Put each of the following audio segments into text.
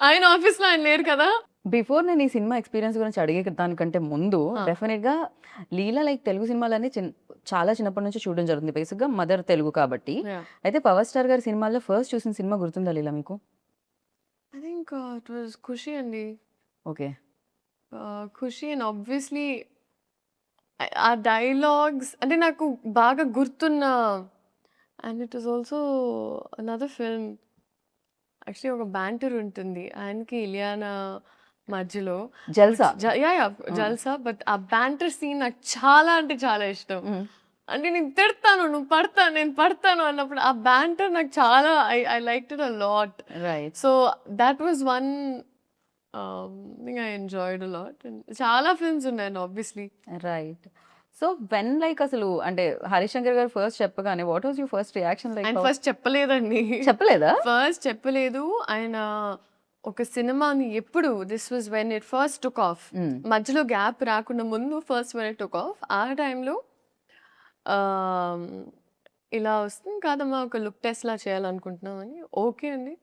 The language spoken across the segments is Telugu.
ఆయన ఆఫీస్‌లో ఆయన లేరు కదా! బిఫోర్ నేను ఈ సినిమా ఎక్స్‌పీరియన్స్ గురించి అడిగే దానికంటే ముందు ఆ! డెఫినిట్‌గా లీల లైక్ తెలుగు సినిమాలన్నీ చాలా చిన్నప్పటి నుంచి చూడడం జరుగుతుంది. బేసిక్‌గా మదర్ తెలుగు కాబట్టి. యాహ్! అయితే 'పవర్ స్టార్' గారి సినిమాల్లో ఫస్ట్ చూసిన సినిమా గుర్తుందా లీల మీకు? ఐ థింక్ ఇట్ వాస్ 'ఖుషి' అండి. ఓకే. 'ఖుషి' అండ్ ఆబ్వియస్‌లీ ఆ డైలాగ్స్ అంటే నాకు బాగా గుర్తున్న and it was also another film. Actually ఒక బ్యాంటర్ ఉంటుంది. ఆయనకి, ఇలియానా మధ్యలో. జల్సా. యాహ్! యాహ్! ఆ! 'జల్సా' బట్ ఆ బ్యాంటర్ సీన్ నాకు చాలా అంటే చాలా ఇష్టం. హ్మ్. అంటే నేను తిడతాను, నువ్వు పడతాను, నేను పడతాను అన్నప్పుడు ఆ బ్యాంటర్ నాకు చాలా I liked it a lot. Right. So that was one thing I enjoyed a lot. చాలా ఫిల్మ్స్ ఉన్నాయండి obviously. Right. So, when like అసలు అంటే 'హరిశంకర్' గారు ఫస్ట్ చెప్పగానే what was your first reaction like? ఆయన ఫస్ట్ చెప్పలేదండి. చెప్పలేదా? ఫస్ట్ చెప్పలేదు. ఆయన ఒక సినిమాని ఎప్పుడు this was when it first took off. హ్మ్. మధ్యలో గ్యాప్ రాకుండా ముందు first when it took off. ఆ టైంలో ఆహ్, ఇలా వస్తుంది కాదమ్మా ఒక లుక్ టెస్ట్‌లా చేయాలనుకుంటున్నామని. ఓకే అండి.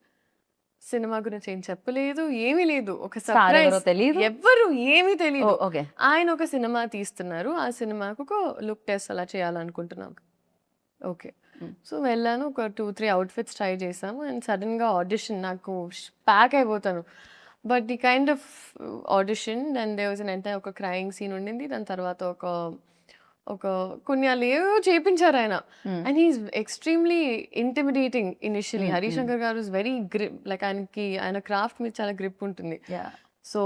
సినిమా గురించి ఏం చెప్పలేదు. ఏమీ లేదు. ఒక స్టార్ ఎవరో సర్ప్రైజ్. తెలీదు. ఎవ్వరు ఏమీ తెలీదు. ఓహ్! ఓకే. ఆయన ఒక సినిమా తీస్తున్నారు. ఆ సినిమాకు ఒక లుక్ టెస్ట్ అలా చేయాలనుకుంటున్నాం. ఓకే. హ్మ్. సో, వెళ్ళాను. ఒక 2, 3 అవుట్‌ఫిట్స్ ట్రై చేశాము. అండ్ సడెన్‌గా ఆడిషన్ నాకు ప్యాక్ అయిపోతాను. But the kind of audition and there was an entire ఒక క్రైయింగ్ సీన్ ఉండింది. దాని తర్వాత ఒక ఒక కొన్ని ఆళ్ళేవేవో చేపించారాయన. Hmm. And he is extremely intimidating initially. Hmm. Hmm. 'Harishankar' గారు ఈస్ వెరీ లైక్ ఆయనకి ఆయన క్రాఫ్ట్ మీద చాలా గ్రిప్ ఉంటుంది. యాహ్! సో,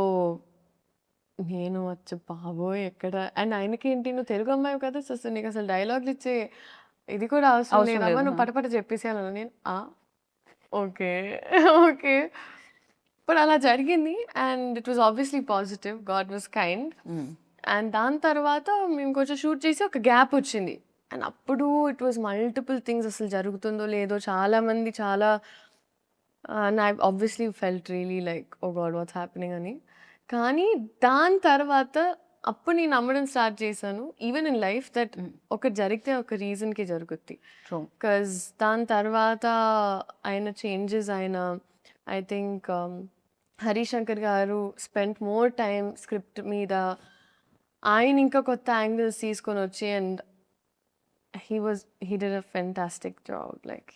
నేను అచ్చ బాబోయ్! ఎక్కడ అండ్ ఆయనకేంటి "నువ్వు తెలుగు అమ్మాయివి కదా! సో, నీకసలు డైలాగులిచ్చే ఇది కూడా అవసరం అవసరం లేదమ్మా. లేదు. నువ్వు ఆ! పటపట చెప్పేసేయాలన్నా." నేను ఓకే. ఓకే. బట్ అలా జరిగింది. And it was obviously positive. God was kind. హ్మ్. అండ్ దాని తర్వాత మేము కొంచెం షూట్ చేసి ఒక గ్యాప్ వచ్చింది. అండ్ అప్పుడు ఇట్ వాస్ మల్టిపుల్ థింగ్స్ అసలు జరుగుతుందో లేదో చాలామంది చాలా and I obviously felt really like oh God! What's happening అని. కానీ దాని తర్వాత అప్పుడు నేను నమ్మడం స్టార్ట్ చేశాను. ఈవెన్ ఇన్ లైఫ్ దట్ హ్మ్. ఒకటి జరిగితే ఒక రీజన్‌కి జరుగుద్ది. ట్రూ. 'కాజ్ దాని తర్వాత ఆయన చేంజెస్ ఆయన ఐ థింక్ 'హరిశంకర్' గారు స్పెంట్ మోర్ టైమ్ స్క్రిప్ట్ మీద. ఆయన ఇంకా కొత్త యాంగిల్స్ తీసుకొనొచ్చి and he did a fantastic job. Like